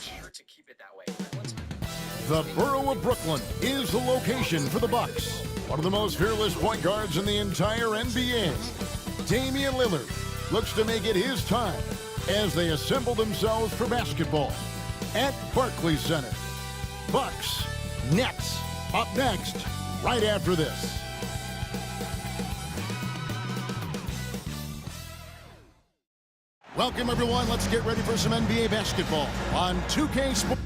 sure to keep it that way. The borough of Brooklyn is the location for the Bucks. One of the most fearless point guards in the entire NBA. Damian Lillard looks to make it his time as they assemble themselves for basketball at Barclays Center. Bucks, Nets, up next, right after this. Welcome, everyone. Let's get ready for some NBA basketball on 2K Sports.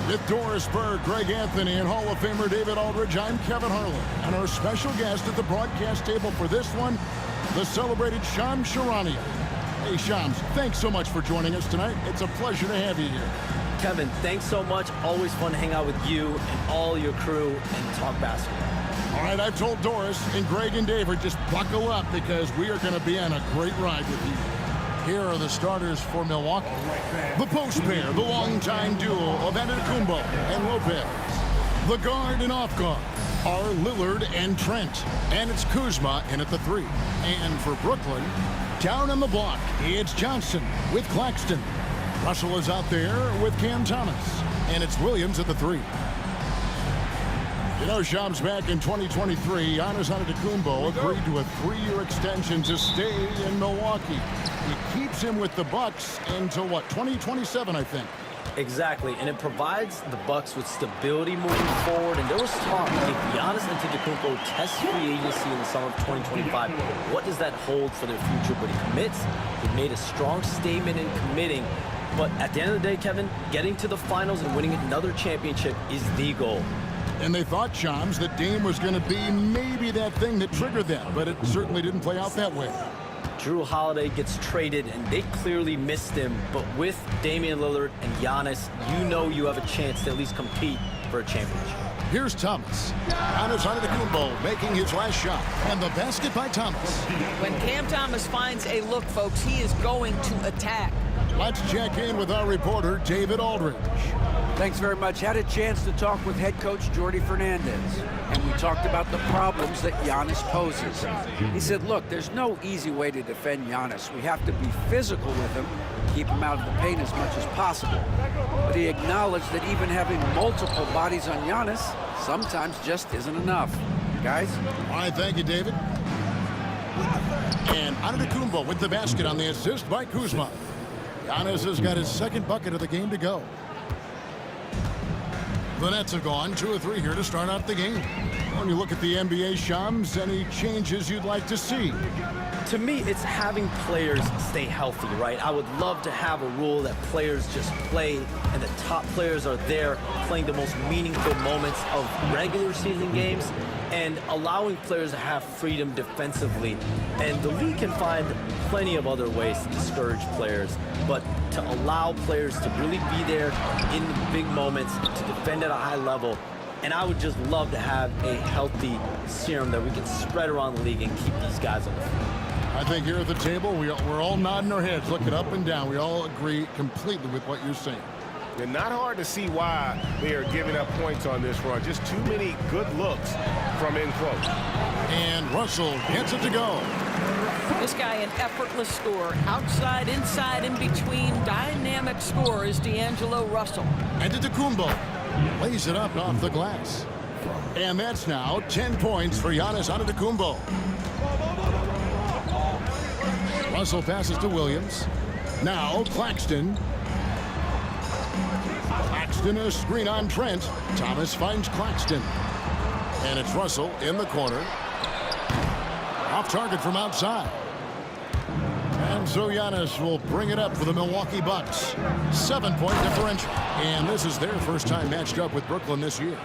With Doris Burke, Greg Anthony, and Hall of Famer David Aldridge, I'm Kevin Harlan. And our special guest at the broadcast table for this one, the celebrated Shams Charania. Hey, Shams, thanks so much for joining us tonight. It's a pleasure to have you here. Kevin, thanks so much. Always fun to hang out with you and all your crew and talk basketball. All right, I've told Doris and Greg and David, just buckle up because we are going to be on a great ride with you. Here are the starters for Milwaukee. The post pair, the longtime duo of Antetokounmpo and Lopez. The guard and off guard are Lillard and Trent. And it's Kuzma in at the 3. And for Brooklyn, down on the block, it's Johnson with Claxton. Russell is out there with Cam Thomas. And it's Williams at the 3. You know, Shams, back in 2023, Giannis Antetokounmpo agreed to a 3-year extension to stay in Milwaukee. It keeps him with the Bucks until, what, 2027, I think. Exactly, and it provides the Bucks with stability moving forward. And there was talk, if Giannis Antetokounmpo tests free agency in the summer of 2025, what does that hold for their future? But he commits. He made a strong statement in committing. But at the end of the day, Kevin, getting to the finals and winning another championship is the goal. And they thought, Shams, that Dame was going to be maybe that thing that triggered them, but it certainly didn't play out that way. Drew Holiday gets traded, and they clearly missed him. But with Damian Lillard and Giannis, you know you have a chance to at least compete for a championship. Here's Thomas. Giannis Antetokounmpo making his last shot. And the basket by Thomas. When Cam Thomas finds a look, folks, he is going to attack. Let's check in with our reporter, David Aldridge. Thanks very much. Had a chance to talk with head coach Jordi Fernandez, and we talked about the problems that Giannis poses. He said, look, there's no easy way to defend Giannis. We have to be physical with him, keep him out of the paint as much as possible. But he acknowledged that even having multiple bodies on Giannis sometimes just isn't enough. Guys? All right, thank you, David. And Antetokounmpo with the basket on the assist by Kuzma. Giannis has got his second bucket of the game to go. The Nets have gone 2 or 3 here to start out the game. When you look at the NBA, Shams, any changes you'd like to see? To me, it's having players stay healthy, right? I would love to have a rule that players just play and the top players are there playing the most meaningful moments of regular season games and allowing players to have freedom defensively. And the league can find plenty of other ways to discourage players, but to allow players to really be there in the big moments, to defend at a high level. And I would just love to have a healthy serum that we can spread around the league and keep these guys on the field. I think here at the table, we're all nodding our heads, looking up and down. We all agree completely with what you're saying. And not hard to see why they are giving up points on this run. Just too many good looks from in close. And Russell gets it to go. This guy, an effortless scorer. Outside, inside, in between. Dynamic scorer is D'Angelo Russell. Antetokounmpo lays it up off the glass. And that's now 10 points for Giannis Antetokounmpo. Russell passes to Williams. Now Claxton. Claxton, a screen on Trent. Thomas finds Claxton. And it's Russell in the corner. Off target from outside. And so Giannis will bring it up for the Milwaukee Bucks. 7-point differential. And this is their first time matched up with Brooklyn this year.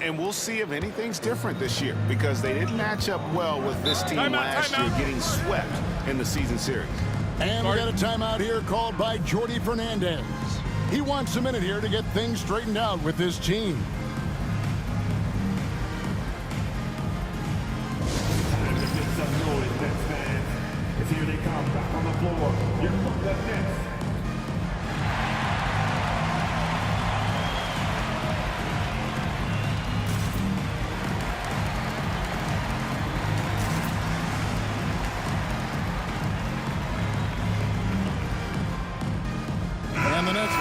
And we'll see if anything's different this year because they didn't match up well with this team last year, getting swept in the season series. And we got a timeout here called by Jordi Fernandez. He wants a minute here to get things straightened out with this team. Here they come, back on the floor. Your Brooklyn Nets.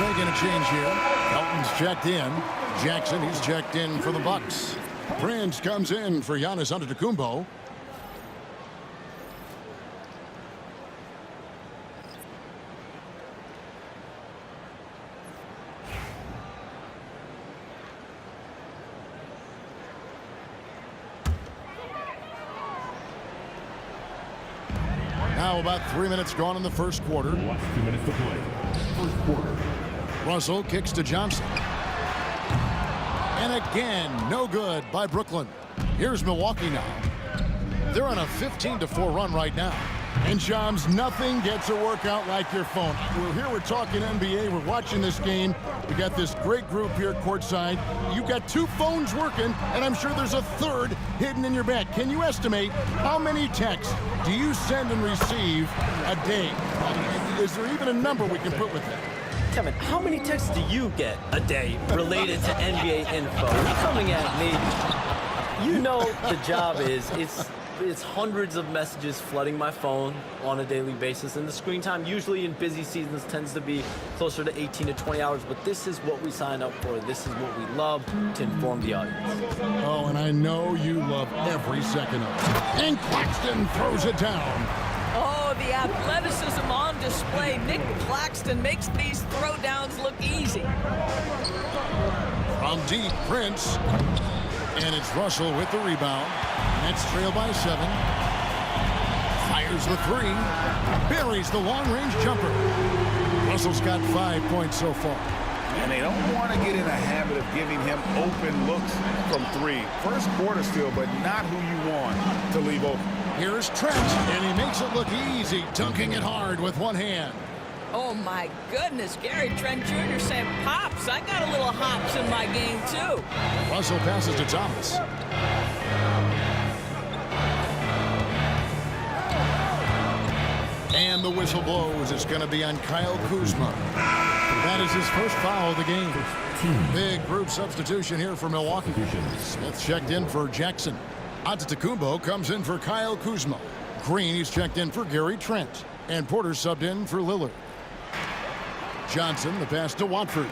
making a change here. Elton's checked in. Jackson, he's checked in for the Bucks. Prince comes in for Giannis Antetokounmpo. Now about 3 minutes gone in the first quarter. Last 2 minutes to play. First quarter. Russell kicks to Johnson. And again, no good by Brooklyn. Here's Milwaukee now. They're on a 15-4 run right now. And Shams, nothing gets a workout like your phone. We're here, we're talking NBA, we're watching this game. We got this great group here courtside. You've got 2 phones working, and I'm sure there's a third hidden in your bag. Can you estimate how many texts do you send and receive a day? Is there even a number we can put with that? Kevin, how many texts do you get a day related to NBA info? You're coming at me. You know the job is, it's hundreds of messages flooding my phone on a daily basis, and the screen time usually in busy seasons tends to be closer to 18 to 20 hours, but this is what we sign up for. This is what we love, to inform the audience. Oh, and I know you love every second of it. And Claxton throws it down. Oh, the athleticism on display. Nick Claxton makes these throwdowns look easy. From deep, Prince. And it's Russell with the rebound. Nets trail by 7. Fires the 3. Buries the long-range jumper. Russell's got 5 points so far. And they don't want to get in a habit of giving him open looks from 3. First quarter still, but not who you want to leave open. Here's Trent, and he makes it look easy, dunking it hard with one hand. Oh, my goodness. Gary Trent Jr. saying, Pops, I got a little hops in my game, too. Russell passes to Thomas. And the whistle blows. It's going to be on Kyle Kuzma. That is his first foul of the game. Big group substitution here for Milwaukee. Smith checked in for Jackson. Antetokounmpo comes in for Kyle Kuzma. Green, he's checked in for Gary Trent. And Porter subbed in for Lillard. Johnson, the pass to Watford.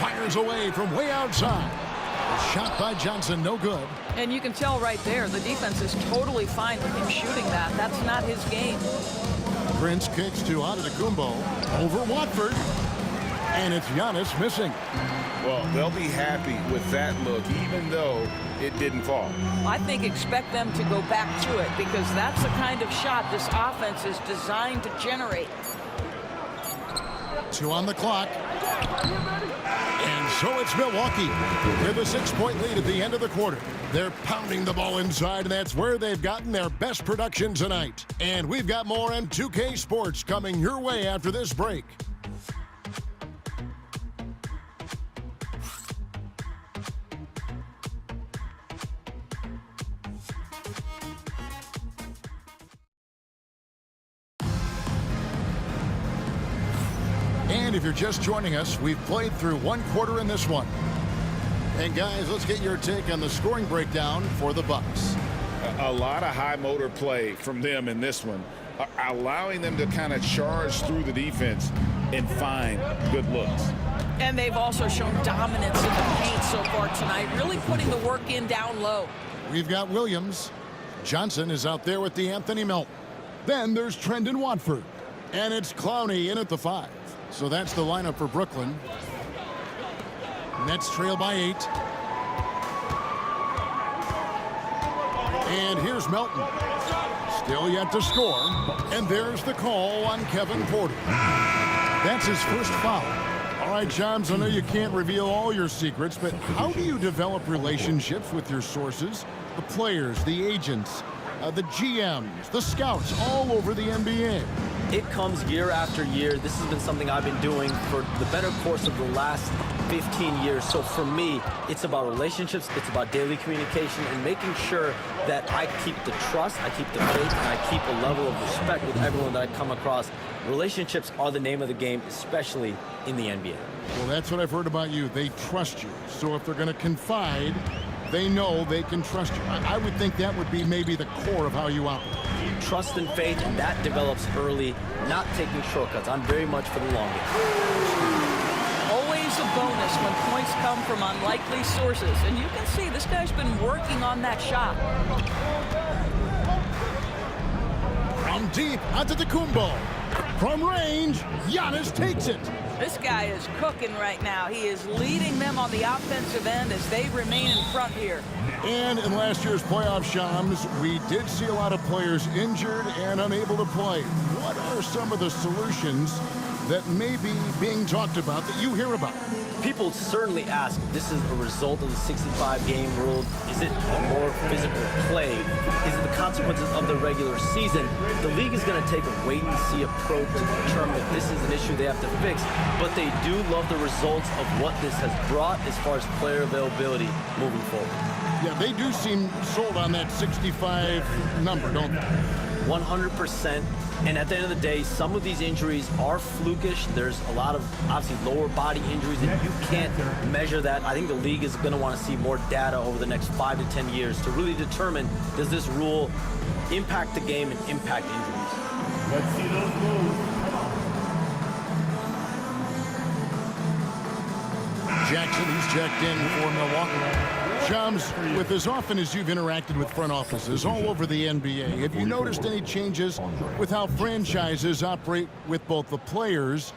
Fires away from way outside. A shot by Johnson, no good. And you can tell right there, the defense is totally fine with him shooting that. That's not his game. Prince kicks to Antetokounmpo over Watford. And it's Giannis missing. Well, they'll be happy with that look, even though it didn't fall. I think expect them to go back to it because that's the kind of shot this offense is designed to generate. 2 on the clock. And so it's Milwaukee with a 6-point lead at the end of the quarter. They're pounding the ball inside, and that's where they've gotten their best production tonight. And we've got more on 2K Sports coming your way after this break. And if you're just joining us, we've played through 1 quarter in this one. And guys, let's get your take on the scoring breakdown for the Bucks. A lot of high motor play from them in this one, allowing them to kind of charge through the defense and find good looks. And they've also shown dominance in the paint so far tonight, really putting the work in down low. We've got Williams. Johnson is out there with the Anthony Melton. Then there's Trendon Watford. And it's Clowney in at the 5. So that's the lineup for Brooklyn. Nets trail by 8. And here's Melton. Still yet to score. And there's the call on Kevin Porter. That's his first foul. All right, Shams, I know you can't reveal all your secrets, but how do you develop relationships with your sources, the players, the agents, the GMs, the scouts all over the NBA? It comes year after year. This has been something I've been doing for the better course of the last 15 years. So for me, it's about relationships, it's about daily communication, and making sure that I keep the trust, I keep the faith, and I keep a level of respect with everyone that I come across. Relationships are the name of the game, especially in the NBA. Well, that's what I've heard about you. They trust you. So if they're going to confide, they know they can trust you. I would think that would be maybe the core of how you operate. Trust and faith, and that develops early, not taking shortcuts. I'm very much for the long game. always a bonus when points come from unlikely sources. And you can see this guy's been working on that shot. From deep, Antetokounmpo. From range, Giannis takes it. This guy is cooking right now. He is leading them on the offensive end as they remain in front here. And in last year's playoff, Shams, we did see a lot of players injured and unable to play. What are some of the solutions that may be being talked about that you hear about? People certainly ask, this is a result of the 65-game rule. Is it a more physical play? Is it the consequences of the regular season? The league is going to take a wait-and-see approach to determine if this is an issue they have to fix. But they do love the results of what this has brought as far as player availability moving forward. Yeah, they do seem sold on that 65 number, don't they? 100%. And at the end of the day, some of these injuries are flukish. There's a lot of, obviously, lower body injuries, and you can't measure that. I think the league is going to want to see more data over the next 5 to 10 years to really determine, does this rule impact the game and impact injuries? Let's see those moves. Jackson, he's checked in for Milwaukee. Shams, with as often as you've interacted with front offices all over the NBA, have you noticed any changes with how franchises operate with both the players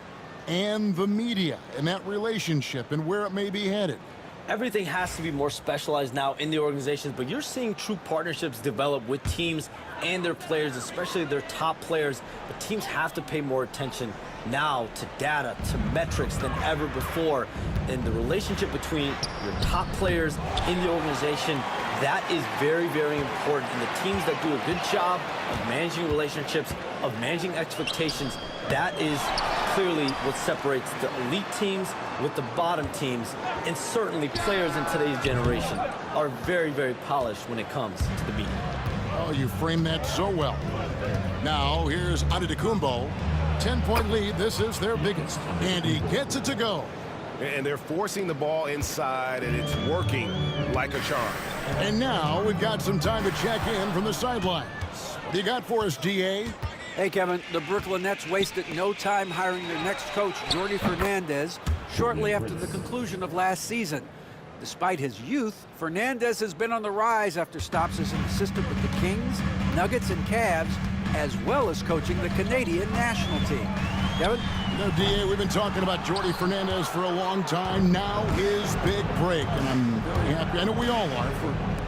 and the media and that relationship and where it may be headed? Everything has to be more specialized now in the organizations, but you're seeing true partnerships develop with teams and their players, especially their top players. But teams have to pay more attention now to data, to metrics than ever before. And the relationship between your top players in the organization, that is very, very important. And the teams that do a good job of managing relationships, of managing expectations, that is clearly what separates the elite teams with the bottom teams. And certainly players in today's generation are very, very polished when it comes to the media. Oh, you framed that so well. Now, here's Antetokounmpo. 10-point lead. This is their biggest. And he gets it to go. And they're forcing the ball inside, and it's working like a charm. And now we've got some time to check in from the sidelines. What do you got for us, DA? Hey, Kevin, the Brooklyn Nets wasted no time hiring their next coach, Jordi Fernandez, shortly after the conclusion of last season. Despite his youth, Fernandez has been on the rise after stops as an assistant with the Kings, Nuggets, and Cavs, as well as coaching the Canadian national team. Kevin? You know, DA, we've been talking about Jordi Fernandez for a long time. Now his big break, and I'm very happy. I know we all are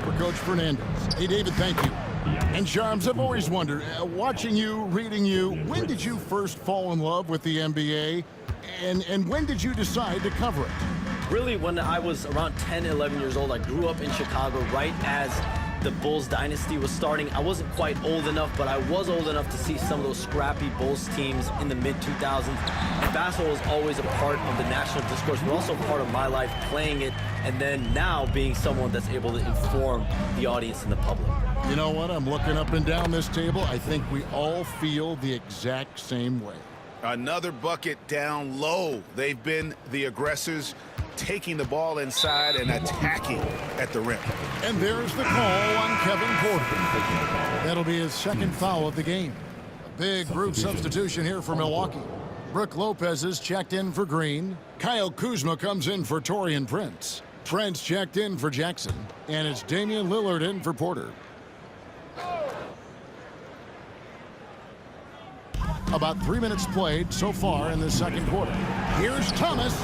for Coach Fernandez. Hey, David, thank you. And Shams, I've always wondered, watching you, reading you, when did you first fall in love with the NBA, and when did you decide to cover it? Really, when I was around 10, 11 years old, I grew up in Chicago right as the Bulls dynasty was starting. I wasn't quite old enough, but I was old enough to see some of those scrappy Bulls teams in the mid-2000s. And basketball was always a part of the national discourse, but also part of my life playing it, and then now being someone that's able to inform the audience and the public. You know what? I'm looking up and down this table. I think we all feel the exact same way. Another bucket down low. They've been the aggressors, taking the ball inside and attacking at the rim. And there's the call on Kevin Porter. That'll be his second foul of the game. A big group substitution here for Milwaukee. Brook Lopez is checked in for Green. Kyle Kuzma comes in for Taurean Prince. Prince checked in for Jackson. And it's Damian Lillard in for Porter. About 3 minutes played so far in the second quarter. Here's Thomas.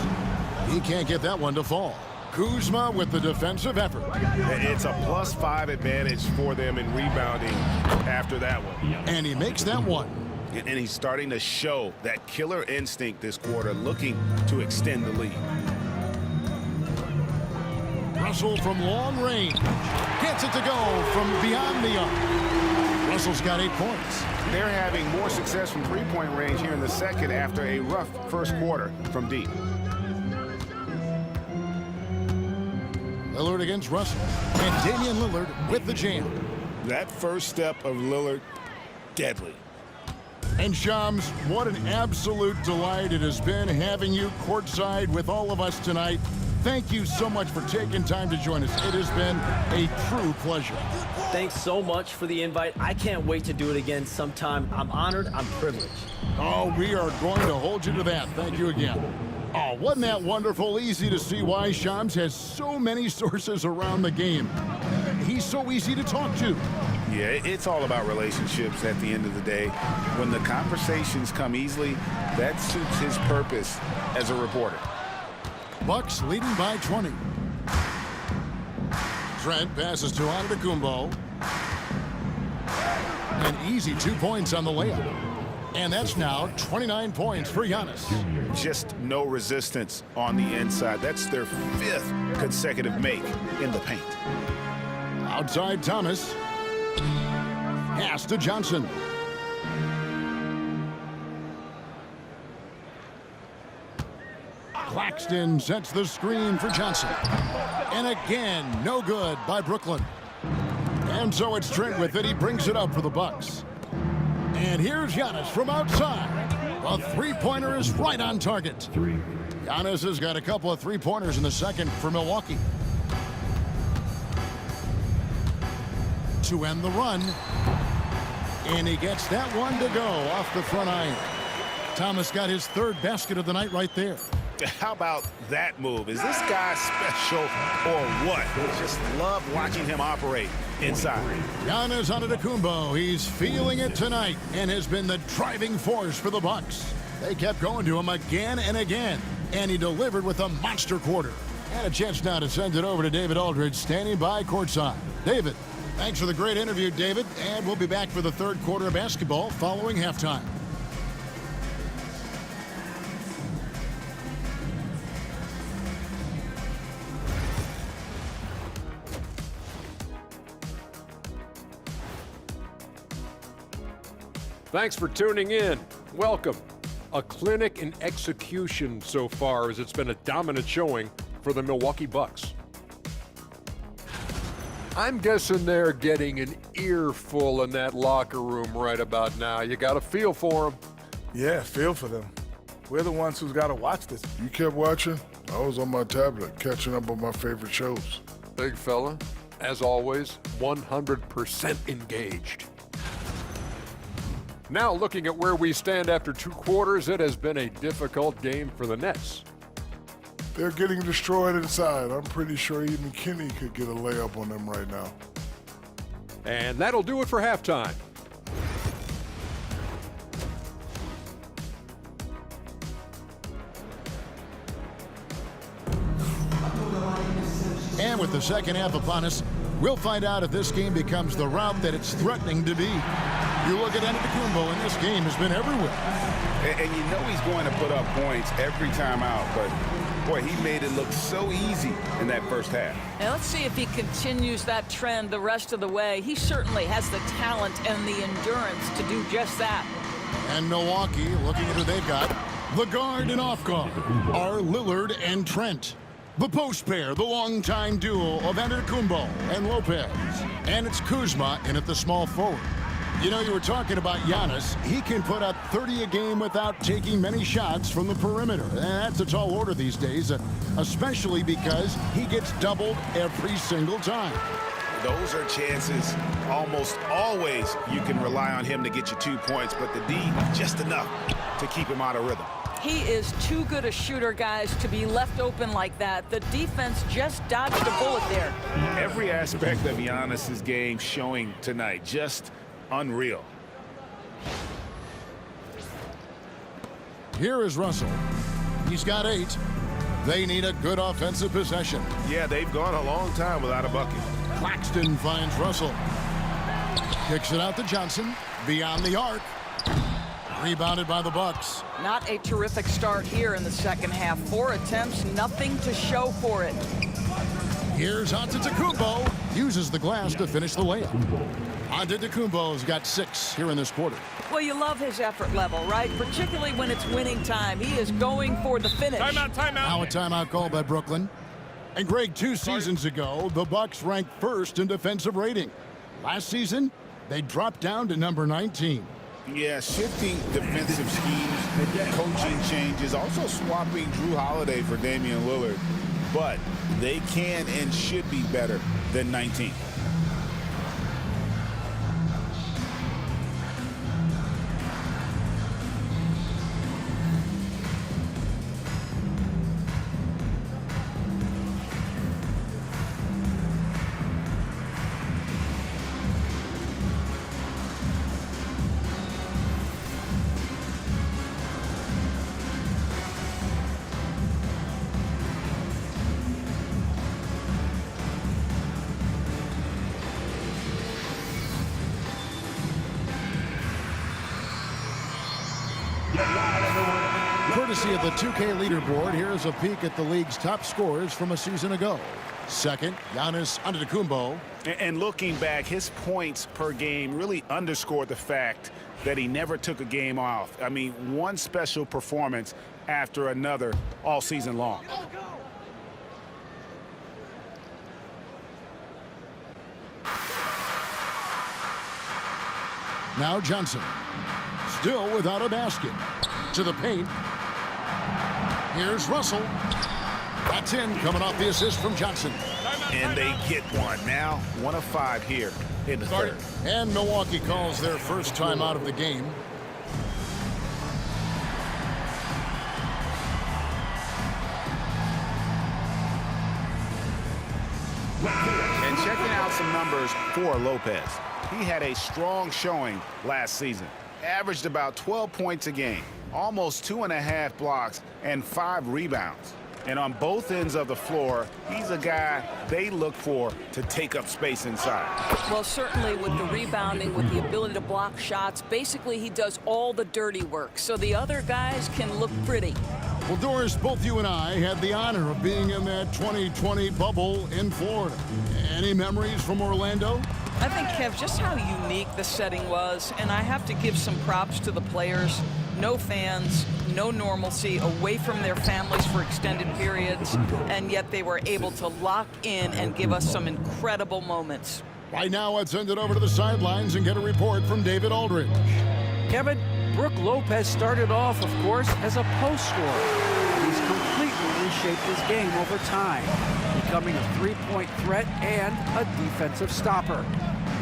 He can't get that one to fall. Kuzma with the defensive effort. It's a +5 advantage for them in rebounding after that one. And he makes that one. And he's starting to show that killer instinct this quarter, looking to extend the lead. Russell from long range. Gets it to go from beyond the arc. Russell's got 8 points. They're having more success from three-point range here in the second after a rough first quarter from deep. Lillard against Russell. And Damian Lillard with the jam. That first step of Lillard, deadly. And Shams, what an absolute delight it has been having you courtside with all of us tonight. Thank you so much for taking time to join us. It has been a true pleasure. Thanks so much for the invite. I can't wait to do it again sometime. I'm honored. I'm privileged. Oh, we are going to hold you to that. Thank you again. Oh, wasn't that wonderful? Easy to see why Shams has so many sources around the game. He's so easy to talk to. Yeah, it's all about relationships at the end of the day. When the conversations come easily, that suits his purpose as a reporter. Bucks leading by 20. Trent passes to Antetokounmpo. An easy 2 points on the layup. And that's now 29 points for Giannis. Just no resistance on the inside. That's their 5th consecutive make in the paint. Outside Thomas. Pass to Johnson. Claxton sets the screen for Johnson. And again, no good by Brooklyn. And so it's Trent with it. He brings it up for the Bucks. And here's Giannis from outside. A three-pointer is right on target. Giannis has got a couple of three-pointers in the second for Milwaukee. To end the run. And he gets that one to go off the front iron. Thomas got his 3rd basket of the night right there. How about that move? Is this guy special or what? Just love watching him operate inside. Giannis Antetokounmpo, he's feeling it tonight and has been the driving force for the Bucks. They kept going to him again and again, and he delivered with a monster quarter. And a chance now to send it over to David Aldridge, standing by courtside. David, thanks for the great interview, David, and we'll be back for the 3rd quarter of basketball following halftime. Thanks for tuning in. Welcome. A clinic in execution so far, as it's been a dominant showing for the Milwaukee Bucks. I'm guessing they're getting an earful in that locker room right about now. You got a feel for them. Yeah, feel for them. We're the ones who's got to watch this. You kept watching? I was on my tablet, catching up on my favorite shows. Big fella, as always, 100% engaged. Now looking at where we stand after 2 quarters, it has been a difficult game for the Nets. They're getting destroyed inside. I'm pretty sure even Kenny could get a layup on them right now. And that'll do it for halftime. And with the second half upon us, we'll find out if this game becomes the route that it's threatening to be. You look at Antetokounmpo, and this game has been everywhere. And you know he's going to put up points every time out, but boy, he made it look so easy in that first half. Now let's see if he continues that trend the rest of the way. He certainly has the talent and the endurance to do just that. And Milwaukee, looking at who they've got, the guard and off guard are Lillard and Trent. The post pair, the longtime duo of Antetokounmpo and Lopez. And it's Kuzma in at the small forward. You know, you were talking about Giannis. He can put up 30 a game without taking many shots from the perimeter. And that's a tall order these days, especially because he gets doubled every single time. Those are chances almost always you can rely on him to get you 2 points, but the D, just enough to keep him out of rhythm. He is too good a shooter, guys, to be left open like that. The defense just dodged a bullet there. Every aspect of Giannis's game showing tonight, just unreal. Here is Russell. He's got 8. They need a good offensive possession. Yeah, they've gone a long time without a bucket. Claxton finds Russell. Kicks it out to Johnson. Beyond the arc. Rebounded by the Bucks. Not a terrific start here in the second half. 4 attempts, nothing to show for it. Here's Antetokounmpo. Uses the glass to finish the layup. Antetokounmpo's got 6 here in this quarter. Well, you love his effort level, right? Particularly when it's winning time. He is going for the finish. Timeout, timeout. Now a timeout call by Brooklyn. And Greg, 2 seasons ago, the Bucks ranked 1st in defensive rating. Last season, they dropped down to number 19. Yeah, shifting defensive schemes, coaching changes, also swapping Drew Holiday for Damian Lillard. But they can and should be better than 19. Courtesy of the 2K leaderboard, here's a peek at the league's top scorers from a season ago. Second, Giannis Antetokounmpo. And looking back, his points per game really underscored the fact that he never took a game off. I mean, one special performance after another all season long. Now Johnson, still without a basket. To the paint. Here's Russell. That's in, coming off the assist from Johnson. And they get one. Now 1 of 5 here in the third. And Milwaukee calls their first time out of the game. And checking out some numbers for Lopez. He had a strong showing last season. Averaged about 12 points a game, almost 2.5 blocks, and 5 rebounds. And on both ends of the floor, he's a guy they look for to take up space inside. Well, certainly with the rebounding, with the ability to block shots, basically he does all the dirty work, so the other guys can look pretty. Well, Doris, both you and I had the honor of being in that 2020 bubble in Florida. Any memories from Orlando? I think, Kev, just how unique the setting was, and I have to give some props to the players. No fans, no normalcy, away from their families for extended periods, and yet they were able to lock in and give us some incredible moments. Right now, let's send it over to the sidelines and get a report from David Aldridge. Kevin, Brook Lopez started off, of course, as a post scorer. He's completely reshaped his game over time, becoming a three-point threat and a defensive stopper.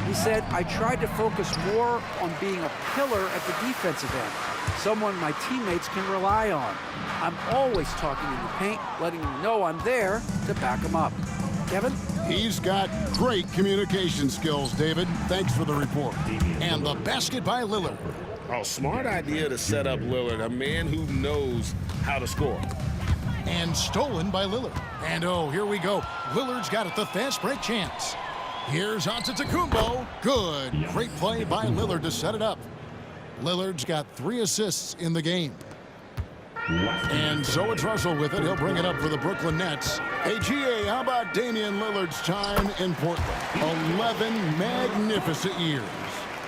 He said, I tried to focus more on being a pillar at the defensive end, someone my teammates can rely on. I'm always talking in the paint, letting them know I'm there to back them up. Kevin? He's got great communication skills, David. Thanks for the report. And the basket by Lillard. Oh, smart idea to set up Lillard, a man who knows how to score. And stolen by Lillard. And oh, here we go. Lillard's got it, the fast break chance. Here's Antetokounmpo. Good. Great play by Lillard to set it up. Lillard's got 3 assists in the game. And so it's Russell with it. He'll bring it up for the Brooklyn Nets. Hey, GA, how about Damian Lillard's time in Portland? 11 magnificent years.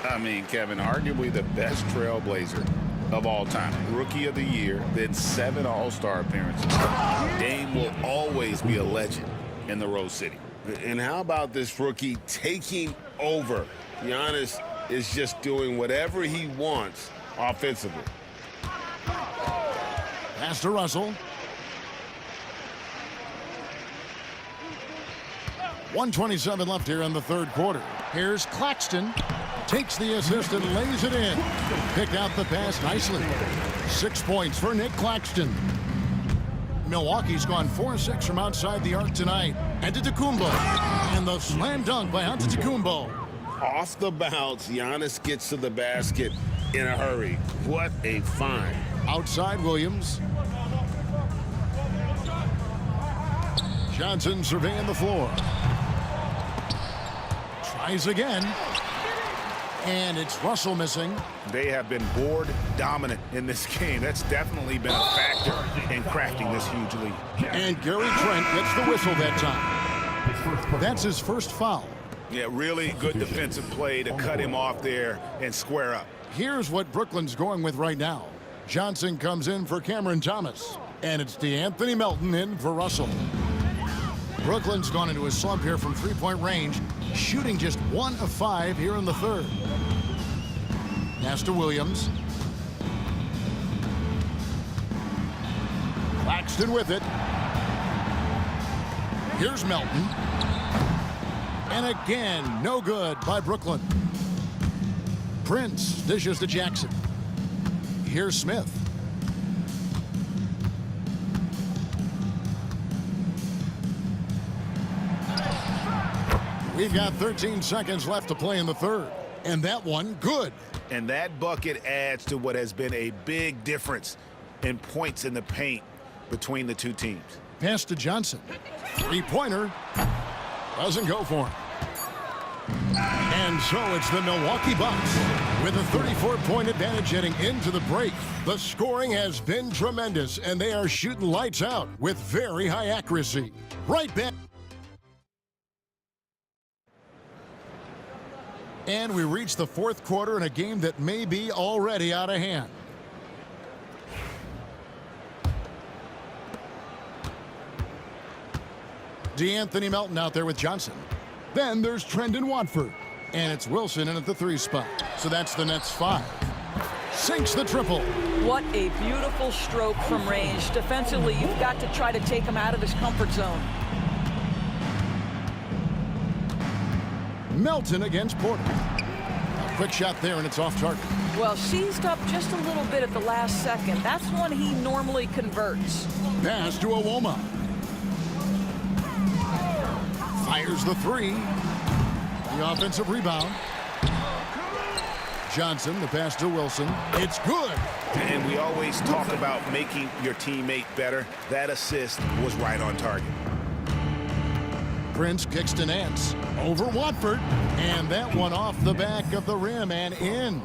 I mean, Kevin, arguably the best trailblazer of all time. Rookie of the year, then 7 All-Star appearances. Dame will always be a legend in the Rose City. And how about this rookie taking over? Giannis is just doing whatever he wants offensively. Pass to Russell. 1:27 left here in the third quarter. Here's Claxton. Takes the assist and lays it in. Picked out the pass nicely. 6 points for Nick Claxton. Milwaukee's gone 4-6 from outside the arc tonight. Antetokounmpo. And the slam dunk by Antetokounmpo. Off the bounce, Giannis gets to the basket in a hurry. What a find. Outside Williams. Johnson surveying the floor. Tries again. And it's Russell missing. They have been board dominant in this game. That's definitely been a factor in crafting this huge lead. And Gary Trent gets the whistle that time. That's his first foul. Yeah, really good defensive play to cut him off there and square up. Here's what Brooklyn's going with right now. Johnson comes in for Cameron Thomas. And it's DeAnthony Melton in for Russell. Brooklyn's gone into a slump here from three-point range, shooting just 1 of 5 here in the third. Pass to Williams. Claxton with it. Here's Melton. And again, no good by Brooklyn. Prince dishes to Jackson. Here's Smith. We've got 13 seconds left to play in the third. And that one, good. And that bucket adds to what has been a big difference in points in the paint between the two teams. Pass to Johnson. Three-pointer. Doesn't go for him. And so it's the Milwaukee Bucks With a 34-point advantage heading into the break, the scoring has been tremendous, and they are shooting lights out with very high accuracy. Right back. And we reach the fourth quarter in a game that may be already out of hand. DeAnthony Melton out there with Johnson. Then there's Trendon Watford. And it's Wilson in at the 3 spot. So that's the Nets 5. Sinks the triple. What a beautiful stroke from range. Defensively, you've got to try to take him out of his comfort zone. Melton against Porter. A quick shot there, and it's off target. Well, seized up just a little bit at the last second. That's when he normally converts. Pass to Iwoma. Fires the 3. The offensive rebound. Johnson, the pass to Wilson. It's good. And we always talk about making your teammate better. That assist was right on target. Prince kicks to Nance. Over Watford. And that one off the back of the rim and in.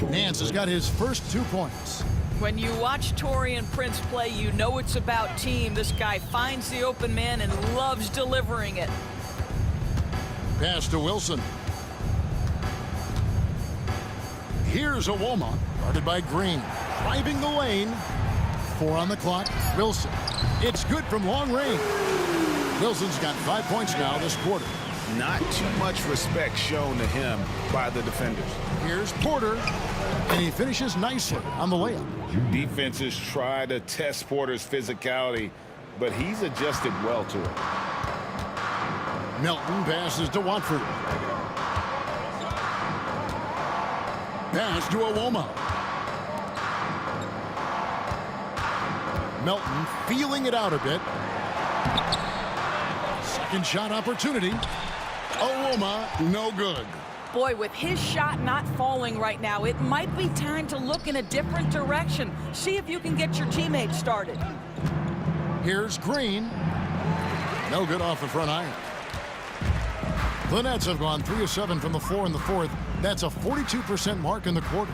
Nance has got his first 2 points. When you watch Taurean Prince play, you know it's about team. This guy finds the open man and loves delivering it. Pass to Wilson. Here's Iwoma, guarded by Green. Driving the lane. 4 on the clock. Wilson. It's good from long range. Wilson's got 5 points now this quarter. Not too much respect shown to him by the defenders. Here's Porter, and he finishes nicely on the layup. Defenses try to test Porter's physicality, but he's adjusted well to it. Melton passes to Watford. Pass to Iwoma. Melton feeling it out a bit. Second shot opportunity. Iwoma, no good. Boy, with his shot not falling right now, it might be time to look in a different direction. See if you can get your teammates started. Here's Green. No good off the front iron. The Nets have gone 3 of 7 from the floor in the fourth. That's a 42% mark in the quarter.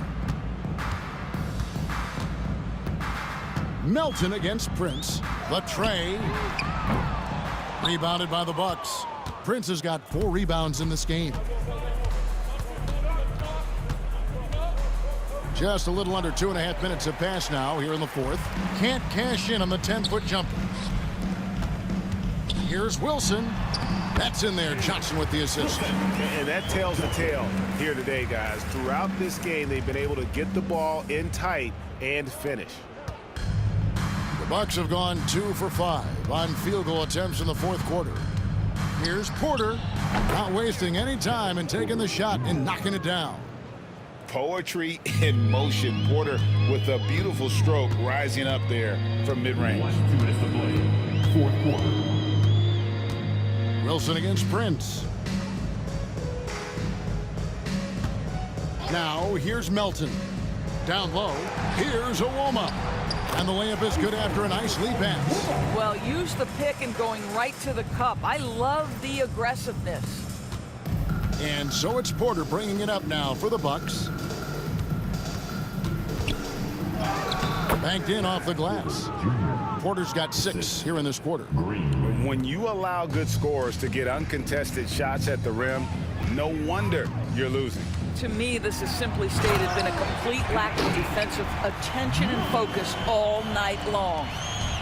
Melton against Prince. The tray. Rebounded by the Bucks. Prince has got 4 rebounds in this game. Just a little under 2.5 minutes have passed now here in the fourth. Can't cash in on the 10-foot jumper. Here's Wilson. That's in there. Johnson with the assist. And that tells the tale here today, guys. Throughout this game, they've been able to get the ball in tight and finish. The Bucks have gone 2 for 5 on field goal attempts in the fourth quarter. Here's Porter, not wasting any time and taking the shot and knocking it down. Poetry in motion. Porter with a beautiful stroke rising up there from mid-range. 2 minutes to play. Fourth quarter. Wilson against Prince. Now here's Melton. Down low. Here's Iwoma. And the layup is good after a nice lead pass. Well, use the pick and going right to the cup. I love the aggressiveness. And so it's Porter bringing it up now for the Bucks. Banked in off the glass. Porter's got 6 here in this quarter. When you allow good scorers to get uncontested shots at the rim, no wonder you're losing. To me, this has simply stated been a complete lack of defensive attention and focus all night long.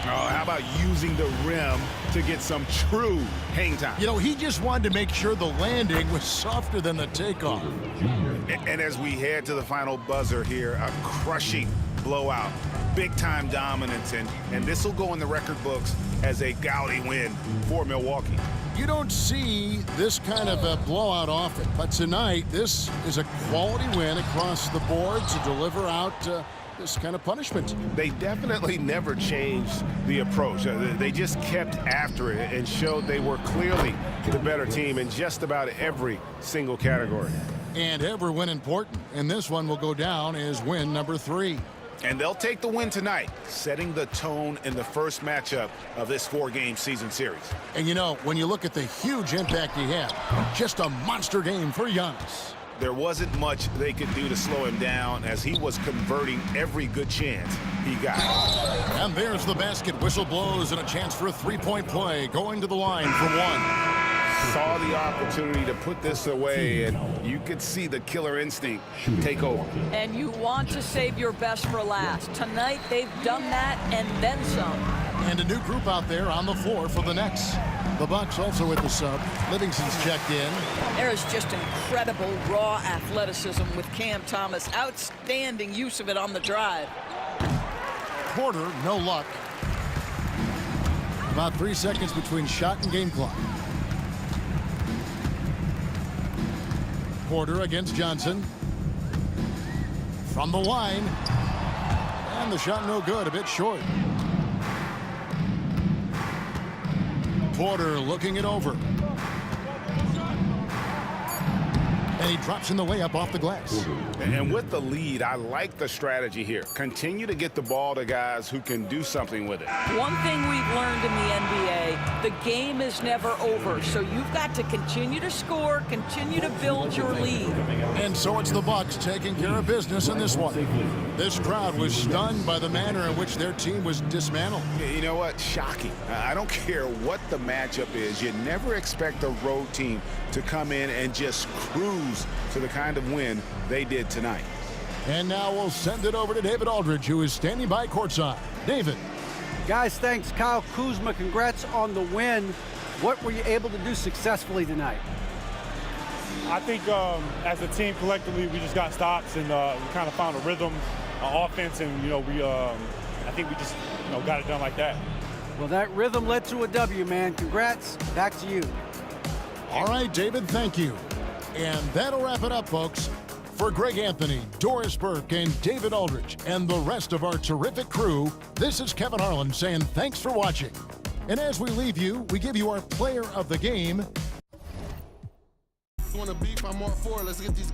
Oh, how about using the rim to get some true hang time? You know, he just wanted to make sure the landing was softer than the takeoff. And as we head to the final buzzer here, a crushing blowout. Big-time dominance, and this will go in the record books as a gaudy win for Milwaukee. You don't see this kind of a blowout often, but tonight this is a quality win across the board to deliver out this kind of punishment. They definitely never changed the approach. They just kept after it and showed they were clearly the better team in just about every single category. And every win important, and this one will go down as win number 3. And they'll take the win tonight, setting the tone in the first matchup of this 4-game season series. And you know, when you look at the huge impact he had, just a monster game for Giannis. there wasn't much they could do to slow him down as he was converting every good chance he got. And there's the basket. Whistle blows and a chance for a three-point play. Going to the line for one. Saw the opportunity to put this away, and you could see the killer instinct take over. And you want to save your best for last. Tonight, they've done that and then some. And a new group out there on the floor for the Nets. The Bucks also with the sub. Livingston's checked in. There is just incredible raw athleticism with Cam Thomas. Outstanding use of it on the drive. Porter, no luck. About 3 seconds between shot and game clock. Porter against Johnson. From the line. And the shot no good, a bit short. Porter looking it over. And he drops in the layup off the glass. And with the lead, I like the strategy here. Continue to get the ball to guys who can do something with it. One thing we've learned in the NBA, the game is never over. So you've got to continue to score, continue to build your lead. And so it's the Bucks taking care of business in this one. This crowd was stunned by the manner in which their team was dismantled. You know what? Shocking. I don't care what the matchup is. You never expect a road team to come in and just cruise to the kind of win they did tonight. And now we'll send it over to David Aldridge, who is standing by courtside. David. Guys, thanks. Kyle Kuzma, congrats on the win. What were you able to do successfully tonight? I think as a team collectively, we just got stops and we kind of found a rhythm, offense, and I think we just got it done like that. Well, that rhythm led to a W, man. Congrats. Back to you. All right, David, thank you. And that'll wrap it up, folks. For Greg Anthony, Doris Burke, and David Aldridge, and the rest of our terrific crew, this is Kevin Harlan saying thanks for watching. And as we leave you, we give you our player of the game. You want to beef? I'm all for it. Let's get these